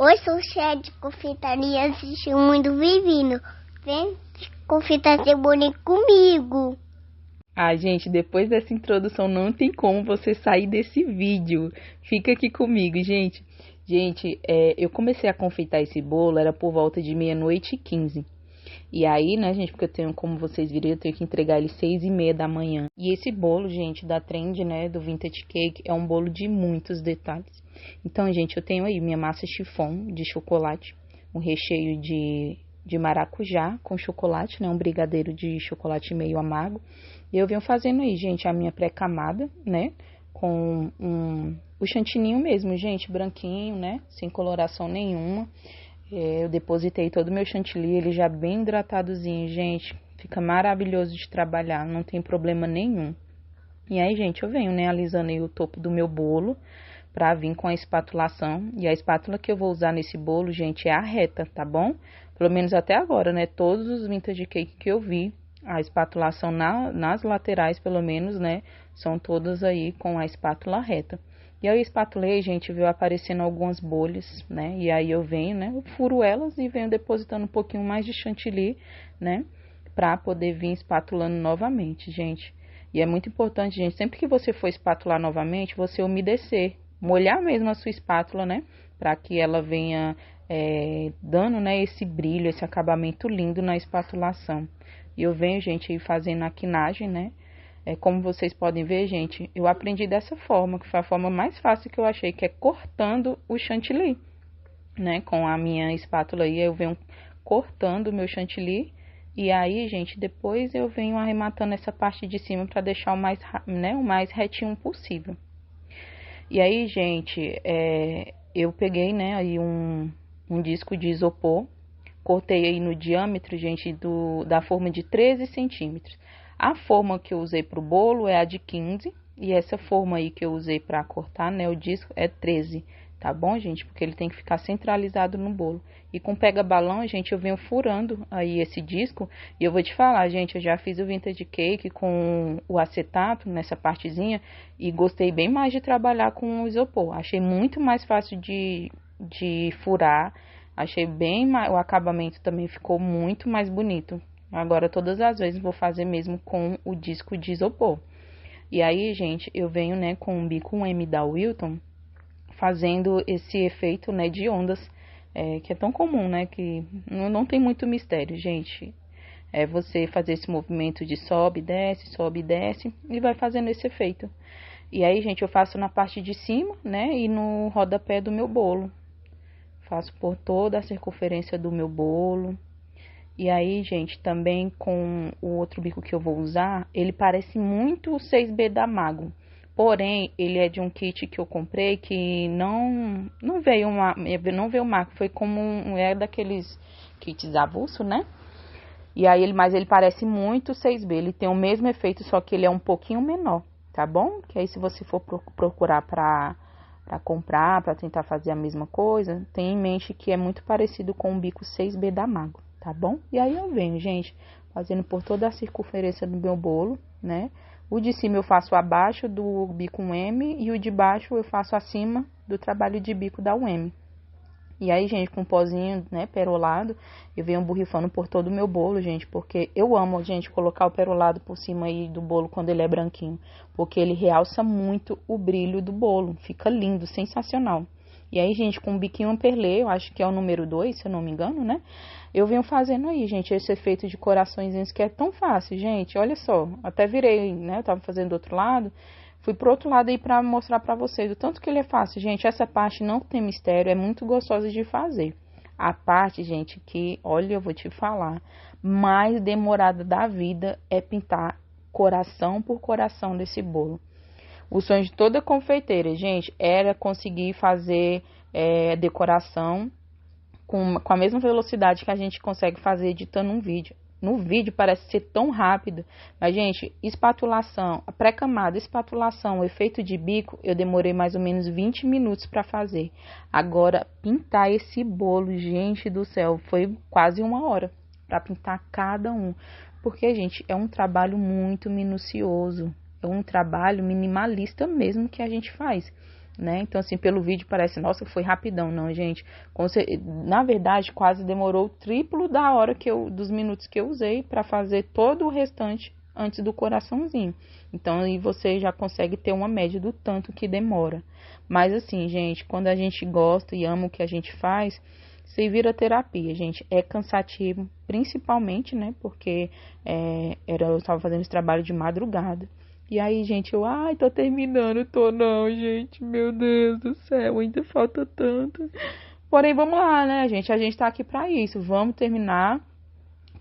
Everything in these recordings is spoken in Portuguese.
Oi, sou cheia de confeitaria, assisti muito Vivino. Vem confeitar cebolinha comigo. Ah, gente, depois dessa introdução não tem como você sair desse vídeo. Fica aqui comigo, gente. Gente, eu comecei a confeitar esse bolo, era por volta de 00h15. E aí, né, gente, porque eu tenho, como vocês viram, eu tenho que entregar ele 6h30 da manhã. E esse bolo, gente, da Trend, né, do Vintage Cake, é um bolo de muitos detalhes. Então, gente, eu tenho aí minha massa chiffon de chocolate, um recheio de maracujá com chocolate, né, um brigadeiro de chocolate meio amargo. E eu venho fazendo aí, gente, a minha pré-camada, né, com o chantininho mesmo, gente, branquinho, né, sem coloração nenhuma. Eu depositei todo o meu chantilly, ele já bem hidratadozinho, gente. Fica maravilhoso de trabalhar, não tem problema nenhum. E aí, gente, eu venho, né, alisando aí o topo do meu bolo pra vir com a espatulação. E a espátula que eu vou usar nesse bolo, gente, é a reta, tá bom? Pelo menos até agora, né, todos os vintage cake que eu vi, a espatulação nas laterais, pelo menos, né, são todas aí com a espátula reta. E aí eu espatulei, gente, veio aparecendo algumas bolhas, né? E aí eu venho, né? Eu furo elas e venho depositando um pouquinho mais de chantilly, né? Pra poder vir espatulando novamente, gente. E é muito importante, gente, sempre que você for espatular novamente, você umedecer, molhar mesmo a sua espátula, né? Pra que ela venha dando, né, esse brilho, esse acabamento lindo na espatulação. E eu venho, gente, aí fazendo a quinagem, né? Como vocês podem ver, gente, eu aprendi dessa forma, que foi a forma mais fácil que eu achei, que é cortando o chantilly, né? Com a minha espátula aí, eu venho cortando o meu chantilly. E aí, gente, depois eu venho arrematando essa parte de cima para deixar o mais retinho possível. E aí, gente, eu peguei, né, aí um disco de isopor, cortei aí no diâmetro, gente, da forma de 13 centímetros. A forma que eu usei para o bolo é a de 15 e essa forma aí que eu usei para cortar, né, o disco é 13, tá bom, gente? Porque ele tem que ficar centralizado no bolo. E com pega-balão, gente, eu venho furando aí esse disco e eu vou te falar, gente, eu já fiz o vintage cake com o acetato nessa partezinha e gostei bem mais de trabalhar com o isopor. Achei muito mais fácil de furar. Achei o acabamento também ficou muito mais bonito. Agora, todas as vezes vou fazer mesmo com o disco de isopor. E aí, gente, eu venho, né, com o bico 1M da Wilton, fazendo esse efeito, né, de ondas, que é tão comum, né, que não tem muito mistério, gente. É você fazer esse movimento de sobe, desce, e vai fazendo esse efeito. E aí, gente, eu faço na parte de cima, né, e no rodapé do meu bolo. Faço por toda a circunferência do meu bolo. E aí, gente, também com o outro bico que eu vou usar, ele parece muito o 6B da Mago. Porém, ele é de um kit que eu comprei que não veio o marco, foi como daqueles kits avulso, né? E aí, mas ele parece muito o 6B, ele tem o mesmo efeito, só que ele é um pouquinho menor, tá bom? Que aí se você for procurar para comprar, para tentar fazer a mesma coisa, tenha em mente que é muito parecido com o bico 6B da Mago, tá bom? E aí eu venho, gente, fazendo por toda a circunferência do meu bolo, né? O de cima eu faço abaixo do bico 1M e o de baixo eu faço acima do trabalho de bico da 1M. E aí, gente, com um pozinho, né, perolado, eu venho borrifando por todo o meu bolo, gente, porque eu amo, gente, colocar o perolado por cima aí do bolo quando ele é branquinho, porque ele realça muito o brilho do bolo, fica lindo, sensacional. E aí, gente, com um biquinho perlê, eu acho que é o número 2, se eu não me engano, né, eu venho fazendo aí, gente, esse efeito de coraçõezinhos que é tão fácil, gente, olha só, até virei, né, eu tava fazendo do outro lado. Fui pro outro lado aí pra mostrar pra vocês o tanto que ele é fácil. Gente, essa parte não tem mistério, é muito gostosa de fazer. A parte, gente, que, olha, eu vou te falar, mais demorada da vida é pintar coração por coração desse bolo. O sonho de toda confeiteira, gente, era conseguir fazer decoração com a mesma velocidade que a gente consegue fazer editando um vídeo. No vídeo parece ser tão rápido, mas, gente, espatulação, a pré-camada, espatulação, o efeito de bico, eu demorei mais ou menos 20 minutos para fazer. Agora, pintar esse bolo, gente do céu, foi quase 1 hora para pintar cada um. Porque, gente, é um trabalho muito minucioso, é um trabalho minimalista mesmo que a gente faz. né? Então, assim, pelo vídeo parece, nossa, foi rapidão. Não, gente. Na verdade, quase demorou o triplo da hora dos minutos que eu usei para fazer todo o restante antes do coraçãozinho. Então, aí você já consegue ter uma média do tanto que demora. Mas, assim, gente, quando a gente gosta e ama o que a gente faz, isso vira terapia, gente. É cansativo, principalmente, né? Porque eu estava fazendo esse trabalho de madrugada. E aí, gente, tô terminando, tô não, gente, meu Deus do céu, ainda falta tanto. Porém, vamos lá, né, gente, a gente tá aqui pra isso, vamos terminar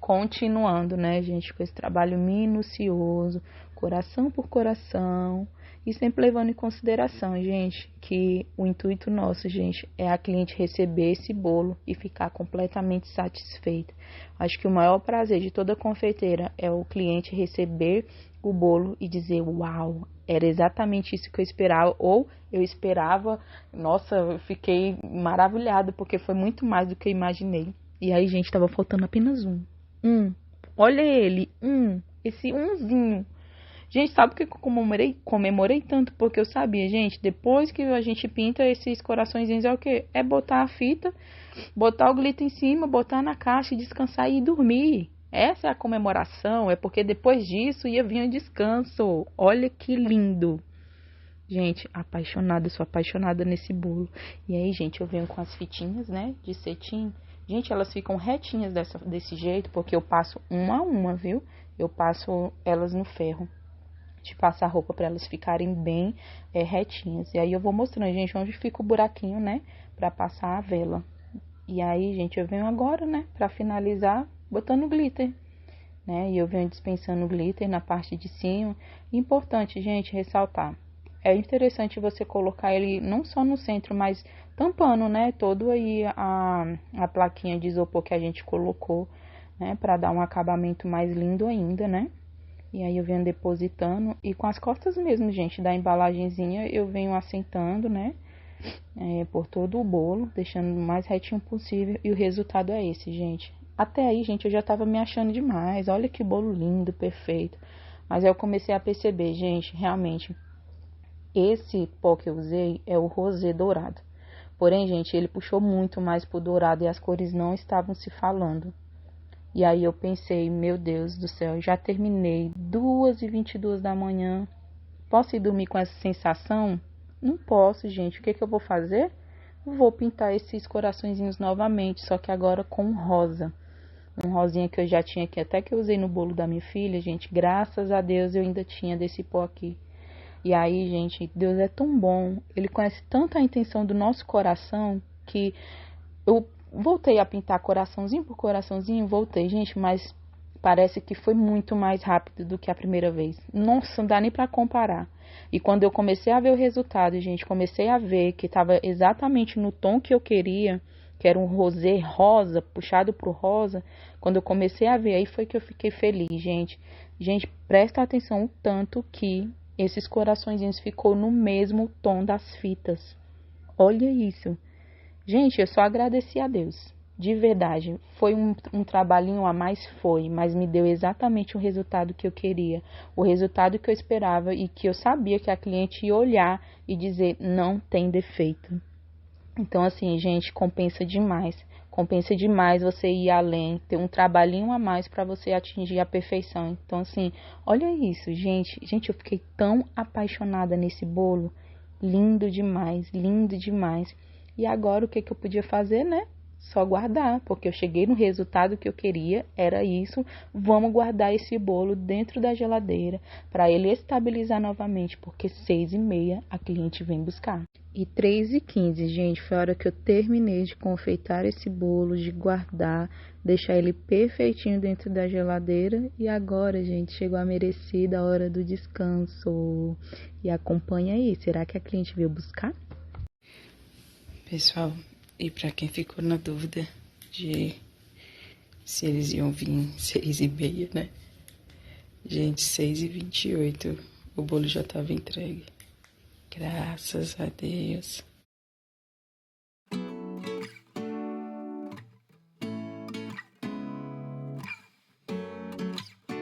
continuando, né, gente, com esse trabalho minucioso, coração por coração, e sempre levando em consideração, gente, que o intuito nosso, gente, é a cliente receber esse bolo e ficar completamente satisfeita. Acho que o maior prazer de toda confeiteira é o cliente receber o bolo e dizer, uau, era exatamente isso que eu esperava, ou eu esperava, nossa, eu fiquei maravilhada, porque foi muito mais do que eu imaginei. E aí, gente, tava faltando apenas um, olha ele, esse umzinho. Gente, sabe por que eu comemorei tanto? Porque eu sabia, gente, depois que a gente pinta esses coraçõezinhos, é o quê? É botar a fita, botar o glitter em cima, botar na caixa, descansar e dormir. Essa é a comemoração, é porque depois disso ia vir o descanso. Olha que lindo. Gente, apaixonada, sou apaixonada nesse bolo. E aí, gente, eu venho com as fitinhas, né, de cetim. Gente, elas ficam retinhas desse jeito, porque eu passo uma a uma, viu? Eu passo elas no ferro de passar roupa para elas ficarem bem retinhas. E aí eu vou mostrando, gente, onde fica o buraquinho, né, para passar a vela. E aí, gente, eu venho agora, né, para finalizar, botando glitter, né? E eu venho dispensando glitter na parte de cima. Importante, gente, ressaltar. É interessante você colocar ele não só no centro, mas tampando, né, todo aí a plaquinha de isopor que a gente colocou, né, para dar um acabamento mais lindo ainda, né? E aí eu venho depositando e com as costas mesmo, gente, da embalagenzinha eu venho assentando, né, por todo o bolo, deixando o mais retinho possível. E o resultado é esse, gente. Até aí, gente, eu já tava me achando demais. Olha que bolo lindo, perfeito. Mas aí eu comecei a perceber, gente, realmente, esse pó que eu usei é o rosé dourado. Porém, gente, ele puxou muito mais pro dourado e as cores não estavam se falando. E aí eu pensei, meu Deus do céu, já terminei 2h22 da manhã. Posso ir dormir com essa sensação? Não posso, gente. O que eu vou fazer? Vou pintar esses coraçõezinhos novamente, só que agora com rosa. Um rosinha que eu já tinha aqui, até que eu usei no bolo da minha filha, gente. Graças a Deus eu ainda tinha desse pó aqui. E aí, gente, Deus é tão bom. Ele conhece tanto a intenção do nosso coração que eu voltei a pintar coraçãozinho por coraçãozinho, voltei, gente, mas parece que foi muito mais rápido do que a primeira vez. Nossa, não dá nem pra comparar. E quando eu comecei a ver o resultado, gente, comecei a ver que tava exatamente no tom que eu queria, que era um rosé rosa, puxado pro rosa. Quando eu comecei a ver, aí foi que eu fiquei feliz, gente. Gente, presta atenção o tanto que esses coraçõezinhos ficou no mesmo tom das fitas. Olha isso. Gente, eu só agradeci a Deus, de verdade. Foi um trabalhinho a mais, mas me deu exatamente o resultado que eu queria, o resultado que eu esperava e que eu sabia que a cliente ia olhar e dizer, não tem defeito. Então, assim, gente, compensa demais você ir além, ter um trabalhinho a mais para você atingir a perfeição. Então, assim, olha isso, gente. Gente, eu fiquei tão apaixonada nesse bolo, lindo demais, lindo demais. E agora o que eu podia fazer, né? Só guardar, porque eu cheguei no resultado que eu queria, era isso. Vamos guardar esse bolo dentro da geladeira para ele estabilizar novamente, porque 6h30 a cliente vem buscar. E 3h15, gente, foi a hora que eu terminei de confeitar esse bolo, de guardar, deixar ele perfeitinho dentro da geladeira. E agora, gente, chegou a merecida hora do descanso. E acompanha aí, será que a cliente veio buscar? Pessoal, e para quem ficou na dúvida de se eles iam vir 6h30, né? Gente, 6h28, o bolo já tava entregue. Graças a Deus.